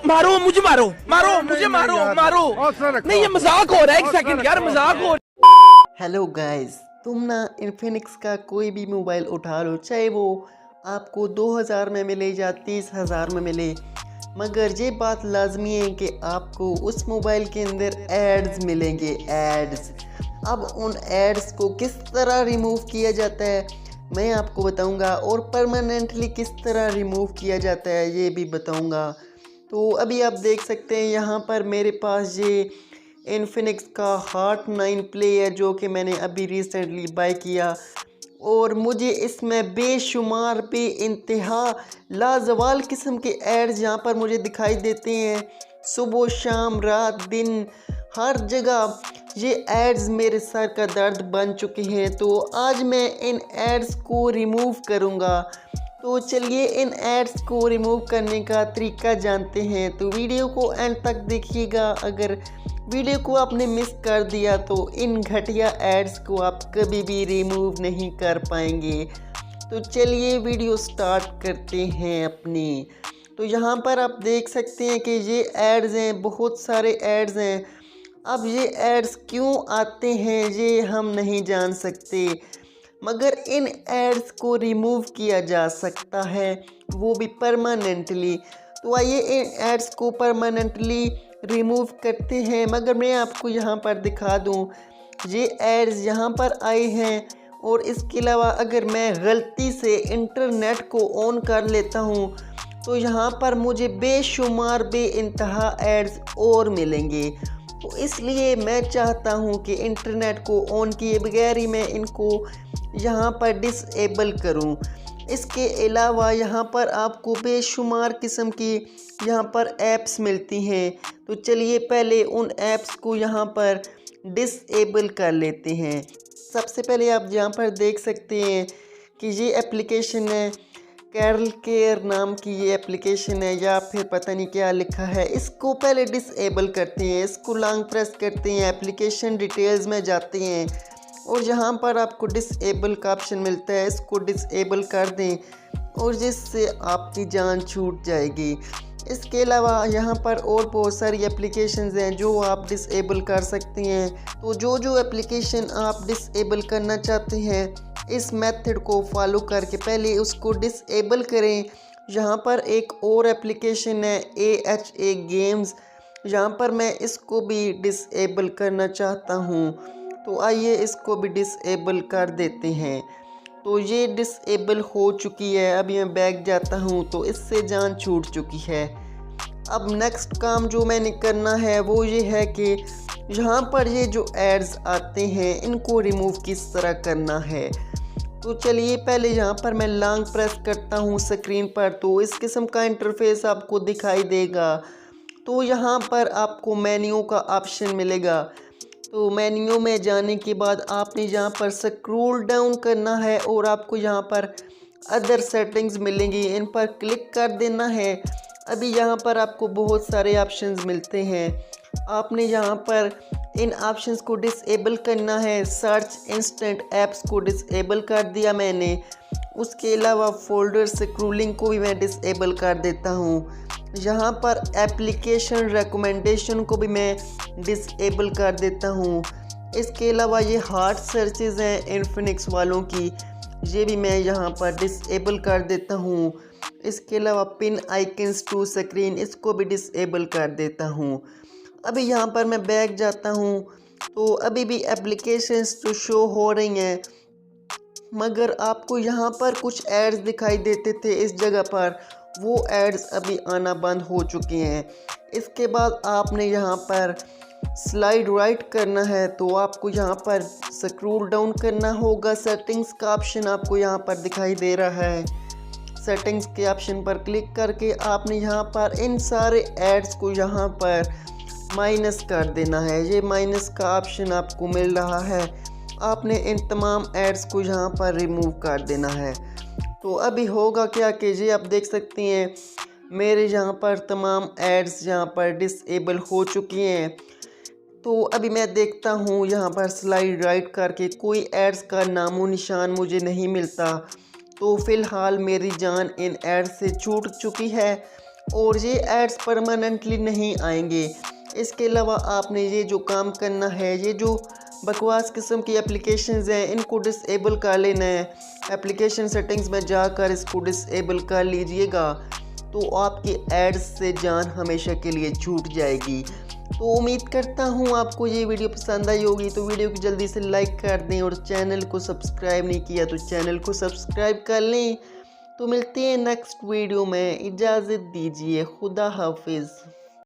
मारो मुझे, मारो मारो मुझे, मारो मारो। नहीं, ये मजाक हो रहा है, एक सेकंड यार, मजाक हो। हेलो गाइस, तुम ना इन्फिनिक्स का कोई भी मोबाइल उठा लो, चाहे वो आपको 2000 में मिले या 30,000 में मिले, मगर ये बात लाजमी है कि आपको उस मोबाइल के अंदर एड्स मिलेंगे। एड्स, अब उन एड्स को किस तरह रिमूव किया जाता है मैं आपको बताऊंगा, और परमानेंटली किस तरह रिमूव किया जाता है ये भी बताऊंगा। तो अभी आप देख सकते हैं यहाँ पर मेरे पास ये इन्फिनिक्स का हॉट 9 प्ले है, जो कि मैंने अभी रिसेंटली बाय किया, और मुझे इसमें बेशुमार बे इंतहा लाजवाल किस्म के एड्स यहाँ पर मुझे दिखाई देते हैं। सुबह शाम रात दिन हर जगह ये एड्स मेरे सर का दर्द बन चुके हैं। तो आज मैं इन एड्स को रिमूव करूँगा। तो चलिए इन एड्स को रिमूव करने का तरीका जानते हैं। तो वीडियो को एंड तक देखिएगा। अगर वीडियो को आपने मिस कर दिया तो इन घटिया एड्स को आप कभी भी रिमूव नहीं कर पाएंगे। तो चलिए वीडियो स्टार्ट करते हैं अपनी। तो यहाँ पर आप देख सकते हैं कि ये एड्स हैं, बहुत सारे एड्स हैं। अब ये एड्स क्यों आते हैं ये हम नहीं जान सकते, मगर इन एड्स को रिमूव किया जा सकता है, वो भी परमानेंटली। तो आइए इन एड्स को परमानेंटली रिमूव करते हैं। मगर मैं आपको यहाँ पर दिखा दूँ, ये एड्स यहाँ पर आए हैं, और इसके अलावा अगर मैं गलती से इंटरनेट को ऑन कर लेता हूँ तो यहाँ पर मुझे बेशुमार बे इंतहा एड्स और मिलेंगे। तो इसलिए मैं चाहता हूँ कि इंटरनेट को ऑन किए बगैर ही मैं इनको यहाँ पर डिसेबल करूँ। इसके अलावा यहाँ पर आपको बेशुमार किस्म की यहाँ पर ऐप्स मिलती हैं। तो चलिए पहले उन ऐप्स को यहाँ पर डिसेबल कर लेते हैं। सबसे पहले आप यहाँ पर देख सकते हैं कि ये एप्लीकेशन है, कैरल केयर नाम की ये एप्लीकेशन है, या फिर पता नहीं क्या लिखा है। इसको पहले डिसेबल करते हैं, इसको लॉन्ग प्रेस करते हैं, एप्लीकेशन डिटेल्स में जाते हैं, और यहाँ पर आपको डिसेबल का ऑप्शन मिलता है, इसको डिसेबल कर दें, और जिससे आपकी जान छूट जाएगी। इसके अलावा यहाँ पर और बहुत सारी एप्लीकेशंस हैं जो आप डिसेबल कर सकते हैं। तो जो एप्लीकेशन आप डिसेबल करना चाहते हैं, इस मेथड को फॉलो करके पहले उसको डिसेबल करें। यहाँ पर एक और एप्लीकेशन है AHA गेम्स, यहाँ पर मैं इसको भी डिसेबल करना चाहता हूँ। तो आइए इसको भी डिसेबल कर देते हैं। तो ये डिसेबल हो चुकी है। अभी मैं बैक जाता हूँ तो इससे जान छूट चुकी है। अब नेक्स्ट काम जो मैंने करना है वो ये है कि यहाँ पर ये जो एड्स आते हैं इनको रिमूव किस तरह करना है। तो चलिए पहले यहाँ पर मैं लॉन्ग प्रेस करता हूँ स्क्रीन पर, तो इस किस्म का इंटरफेस आपको दिखाई देगा। तो यहाँ पर आपको मेन्यू का ऑप्शन मिलेगा। तो मेन्यू में जाने के बाद आपने यहाँ पर स्क्रॉल डाउन करना है, और आपको यहाँ पर अदर सेटिंग्स मिलेंगी, इन पर क्लिक कर देना है। अभी यहाँ पर आपको बहुत सारे ऑप्शंस मिलते हैं, आपने यहाँ पर इन ऑप्शंस को डिसेबल करना है। सर्च इंस्टेंट ऐप्स को डिसेबल कर दिया मैंने। उसके अलावा फोल्डर स्क्रॉलिंग को भी मैं डिसेबल कर देता हूँ। यहाँ पर एप्लीकेशन रिकमेंडेशन को भी मैं डिसेबल कर देता हूँ। इसके अलावा ये हार्ट सर्चेज हैं इन्फिनिक्स वालों की, ये भी मैं यहाँ पर डिसेबल कर देता हूँ। इसके अलावा पिन आइकन्स टू स्क्रीन, इसको भी डिसेबल कर देता हूँ। अभी यहाँ पर मैं बैक जाता हूँ तो अभी भी एप्लीकेशंस तो शो हो रही हैं, मगर आपको यहाँ पर कुछ एड्स दिखाई देते थे इस जगह पर, वो एड्स अभी आना बंद हो चुके हैं। इसके बाद आपने यहाँ पर स्लाइड राइट करना है, तो आपको यहाँ पर स्क्रॉल डाउन करना होगा। सेटिंग्स का ऑप्शन आपको यहाँ पर दिखाई दे रहा है। सेटिंग्स के ऑप्शन पर क्लिक करके आपने यहाँ पर इन सारे एड्स को यहाँ पर माइनस कर देना है। ये माइनस का ऑप्शन आपको मिल रहा है, आपने इन तमाम एड्स को यहाँ पर रिमूव कर देना है। तो अभी होगा क्या कि जी आप देख सकते हैं मेरे यहाँ पर तमाम एड्स यहाँ पर डिसेबल हो चुकी हैं। तो अभी मैं देखता हूँ यहाँ पर स्लाइड राइट करके कोई एड्स का नामो निशान मुझे नहीं मिलता। तो फ़िलहाल मेरी जान इन एड्स से छूट चुकी है। और ये एड्स परमानेंटली नहीं आएंगे। इसके अलावा आपने ये जो काम करना है, ये जो बकवास किस्म की एप्लीकेशंस हैं इनको डिसेबल कर लेना है। एप्लीकेशन सेटिंग्स में जाकर इसको डिसेबल कर लीजिएगा, तो आपकी एड्स से जान हमेशा के लिए छूट जाएगी। तो उम्मीद करता हूँ आपको ये वीडियो पसंद आई होगी, तो वीडियो को जल्दी से लाइक कर दें और चैनल को सब्सक्राइब नहीं किया तो चैनल को सब्सक्राइब कर लें। तो मिलते हैं नेक्स्ट वीडियो में, इजाज़त दीजिए, खुदा हाफिज़।